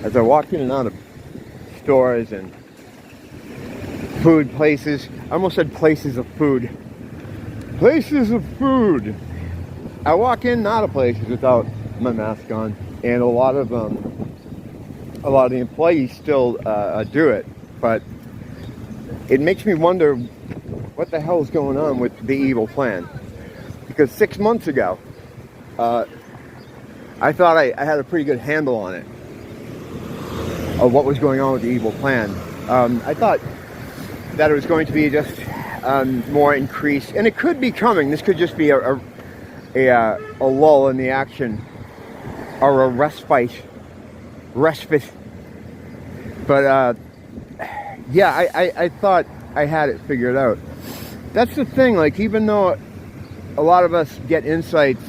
as I walk in and out of stores and food places. I almost said places of food. Places of food. I walk in and out of places without my mask on, and a lot of the employees still do it, but it makes me wonder what the hell is going on with the evil plan. Because 6 months ago, I thought I had a pretty good handle on it, of what was going on with the evil plan. I thought that it was going to be just more increased, and it could be coming. This could just be a lull in the action, or a respite. But yeah, I thought I had it figured out. That's the thing. Like, even though a lot of us get insights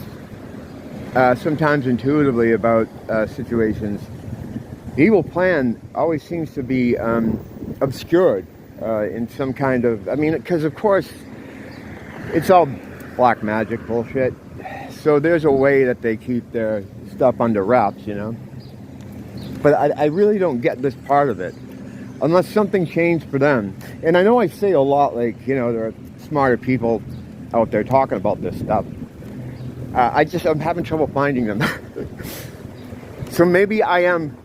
sometimes intuitively about situations, the evil plan always seems to be obscured in some kind of, I mean, because of course it's all black magic bullshit, so there's a way that they keep their stuff under wraps, you know. But I really don't get this part of it unless something changed for them. And I know I say a lot, like, you know, there are smarter people out there talking about this stuff. I'm having trouble finding them. So maybe I'm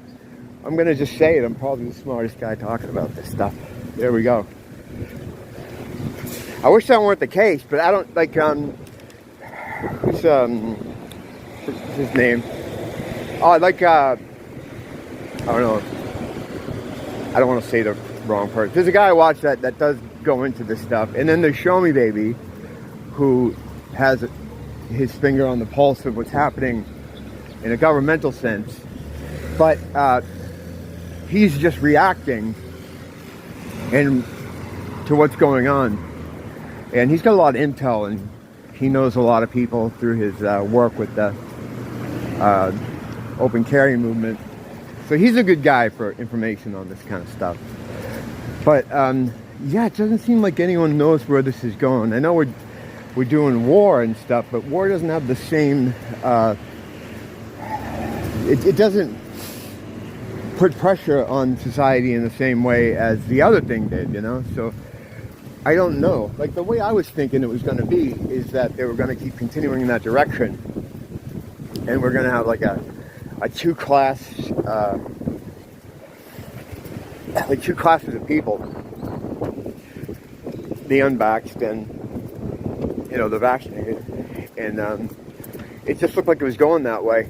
going to just say it. I'm probably the smartest guy talking about this stuff. There we go. I wish that weren't the case, but I don't, like, who's his name? Oh, like, I don't know. I don't want to say the wrong person. There's a guy I watch that does go into this stuff. And then there's Show Me Baby, who has his finger on the pulse of what's happening in a governmental sense. But he's just reacting and to what's going on. And he's got a lot of intel, and he knows a lot of people through his work with the open carry movement. So he's a good guy for information on this kind of stuff. But yeah, it doesn't seem like anyone knows where this is going. I know we're doing war and stuff, but war doesn't have the same, it doesn't put pressure on society in the same way as the other thing did, you know? So I don't know. Like, the way I was thinking it was going to be is that they were going to keep continuing in that direction, and we're going to have like a two-class, like two classes of people, the unvaxxed and, you know, the vaccinated. And it just looked like it was going that way.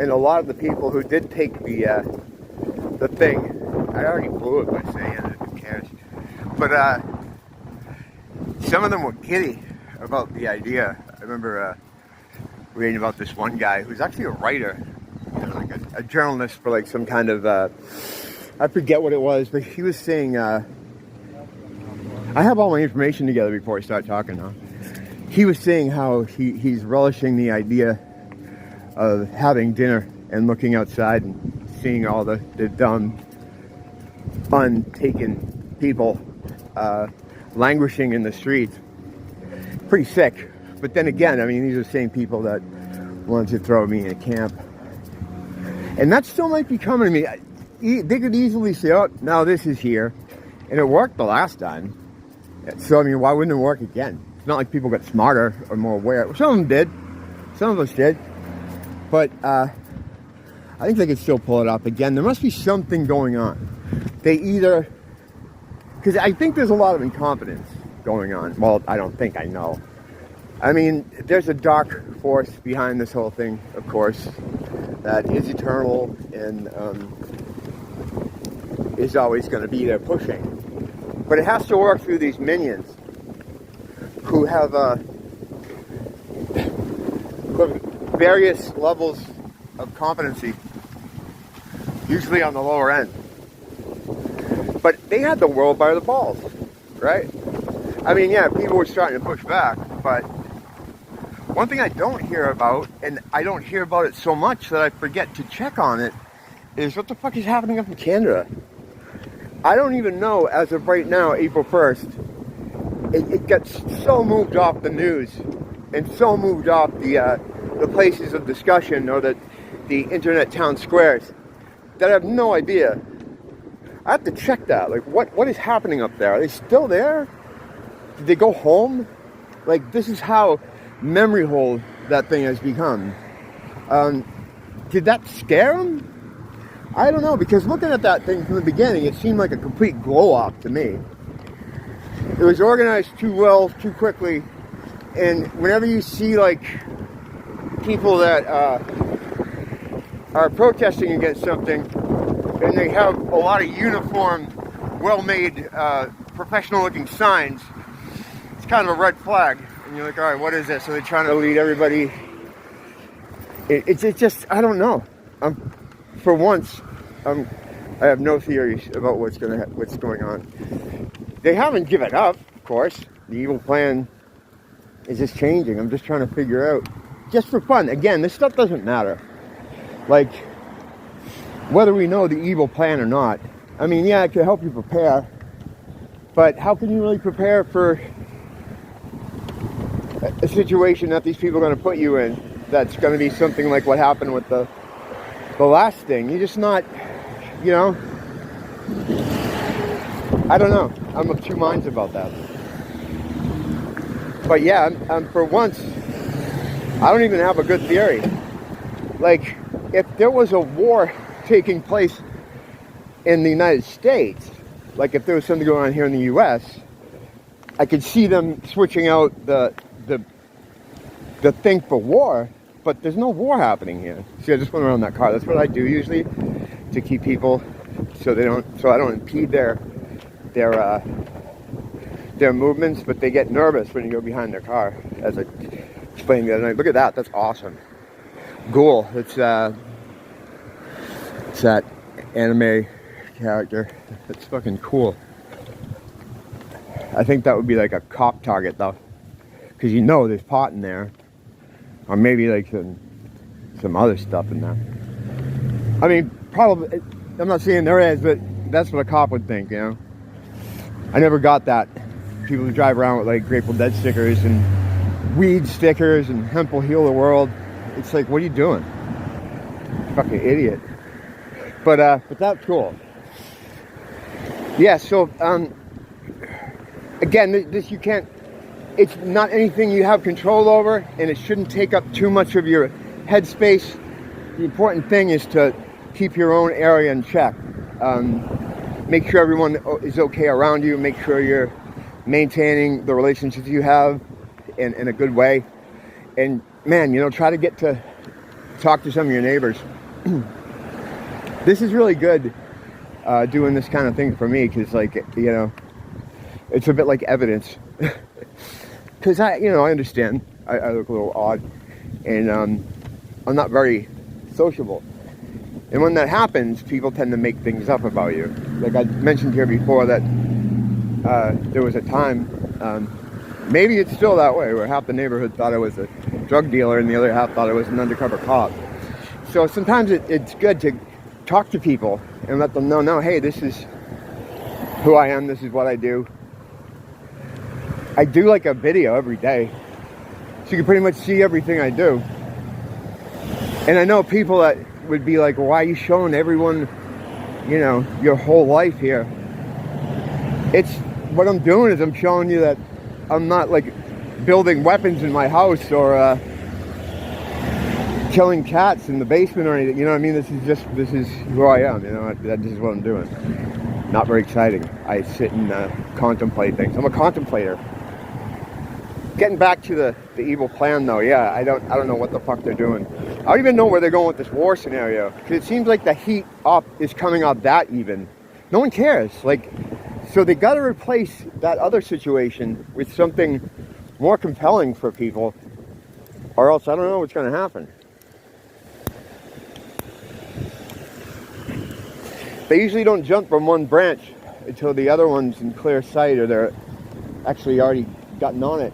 And a lot of the people who did take the thing, I already blew it by saying it, who cares? But some of them were giddy about the idea. I remember reading about this one guy who's actually a writer, you know, like a journalist for like some kind of, I forget what it was, but he was saying, I have all my information together before I start talking now. He was saying how he's relishing the idea of having dinner and looking outside and seeing all the dumb, untaken people languishing in the streets. Pretty sick. But then again, I mean, these are the same people that wanted to throw me in a camp. And that still might be coming to me. They could easily say, oh, now this is here. And it worked the last time. So, I mean, why wouldn't it work again? It's not like people got smarter or more aware. Some of them did. Some of us did. But I think they could still pull it off again. There must be something going on. They either... Because I think there's a lot of incompetence going on. Well, I don't think, I know. I mean, there's a dark force behind this whole thing, of course, that is eternal and is always going to be there pushing. But it has to work through these minions who have various levels of competency, usually on the lower end. But they had the world by the balls, right? I mean, yeah, people were starting to push back, but one thing I don't hear about, and I don't hear about it so much that I forget to check on it, is what the fuck is happening up in Canada? I don't even know, as of right now, April 1st, it gets so moved off the news and so moved off the places of discussion or the internet town squares that I have no idea. I have to check that. Like, what is happening up there? Are they still there? Did they go home? Like, this is how memory hole that thing has become. Did that scare them? I don't know, because looking at that thing from the beginning, it seemed like a complete blow-off to me. It was organized too well, too quickly, and whenever you see, like, people that are protesting against something, and they have a lot of uniform, well-made, professional-looking signs, it's kind of a red flag. And you're like, all right, what is this? So they're trying to lead everybody. It's just, I don't know. For once, I have no theories about what's going on. They haven't given up, of course. The evil plan is just changing. I'm just trying to figure out, just for fun. Again, this stuff doesn't matter. Like, whether we know the evil plan or not. I mean, yeah, it can help you prepare. But how can you really prepare for a situation that these people are going to put you in that's going to be something like what happened with the last thing? You're just not, you know, I don't know. I'm of two minds about that. But yeah, for once, I don't even have a good theory. Like, if there was a war taking place in the United States, like if there was something going on here in the U.S., I could see them switching out the thing for war, but there's no war happening here. See, I just went around that car. That's what I do usually to keep people so I don't impede their movements, but they get nervous when you go behind their car, as I explained the other night. Look at that. That's awesome. Ghoul. It's that anime character. It's fucking cool. I think that would be like a cop target though, because you know there's pot in there, or maybe like some other stuff in there. I mean, probably. I'm not saying there is, but that's what a cop would think, you know. I never got that. People who drive around with like Grateful Dead stickers and weed stickers and hemp will heal the world. It's like, what are you doing? Fucking idiot. But that's cool. Yeah, so again, this you can't, it's not anything you have control over, and it shouldn't take up too much of your headspace. The important thing is to keep your own area in check. Make sure everyone is okay around you. Make sure you're maintaining the relationships you have in a good way. And man, you know, try to get to talk to some of your neighbors. This is really good, doing this kind of thing for me, because, like, you know, it's a bit like evidence. Because I understand I look a little odd, and I'm not very sociable. And when that happens, people tend to make things up about you. Like I mentioned here before that there was a time, maybe it's still that way, where half the neighborhood thought I was a drug dealer and the other half thought I was an undercover cop. So sometimes it's good to talk to people and let them know, no, hey, this is who I am, this is what I do. I do like a video every day, so you can pretty much see everything I do. And I know people that would be like, well, why are you showing everyone, you know, your whole life here? It's, what I'm doing is I'm showing you that I'm not like building weapons in my house or killing cats in the basement or anything, you know what I mean? This is who I am, you know, this is what I'm doing. Not very exciting. I sit and contemplate things. I'm a contemplator. Getting back to the evil plan though, yeah, I don't know what the fuck they're doing. I don't even know where they're going with this war scenario, because it seems like the heat up is coming up that even. No one cares. Like, so they got to replace that other situation with something more compelling for people, or else I don't know what's going to happen. They usually don't jump from one branch until the other one's in clear sight, or they're actually already gotten on it.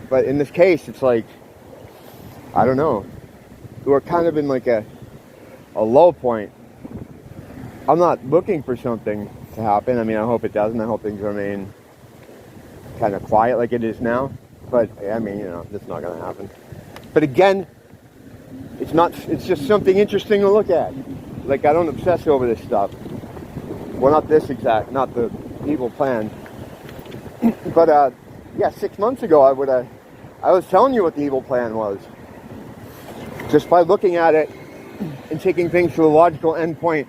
But in this case, it's like, I don't know. We're kind of in like a low point. I'm not looking for something to happen. I mean, I hope it doesn't. I hope things remain kind of quiet like it is now. But I mean, you know, it's not going to happen. But again, it's just something interesting to look at. like, I don't obsess over this stuff. Well, not this exact, not the evil plan. But, yeah, 6 months ago, I was telling you what the evil plan was. Just by looking at it and taking things to a logical endpoint,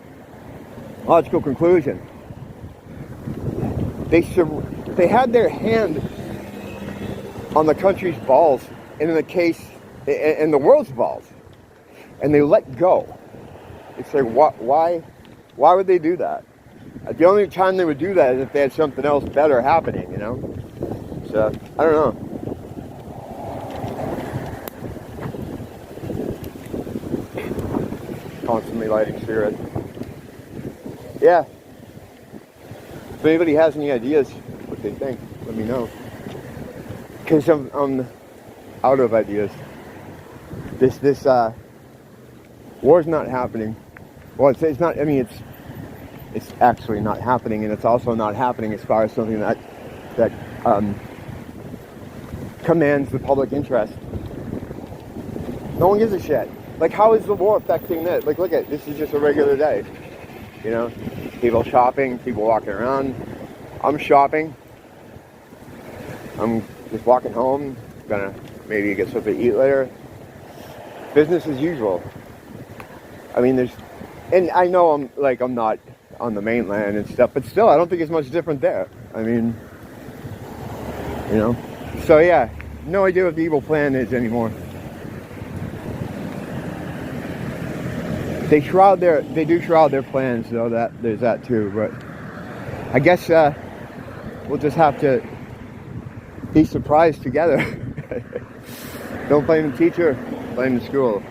logical conclusion. They had their hand on the country's balls, and in the world's balls, and they let go. It's like, why would they do that? The only time they would do that is if they had something else better happening, you know? So, I don't know. Constantly lighting cigarettes. Yeah. If anybody has any ideas what they think, let me know. Because I'm out of ideas. This war's not happening. Well, it's not. I mean, it's actually not happening, and it's also not happening as far as something that commands the public interest. No one gives a shit. Like, how is the war affecting this? Like, look at this is just a regular day. You know, people shopping, people walking around. I'm shopping. I'm just walking home. Gonna maybe get something to eat later. Business as usual. I mean, and I know I'm not on the mainland and stuff, but still, I don't think it's much different there. I mean, you know. So yeah, no idea what the evil plan is anymore. They do shroud their plans, though. That there's that too. But I guess we'll just have to be surprised together. Don't blame the teacher, blame the school.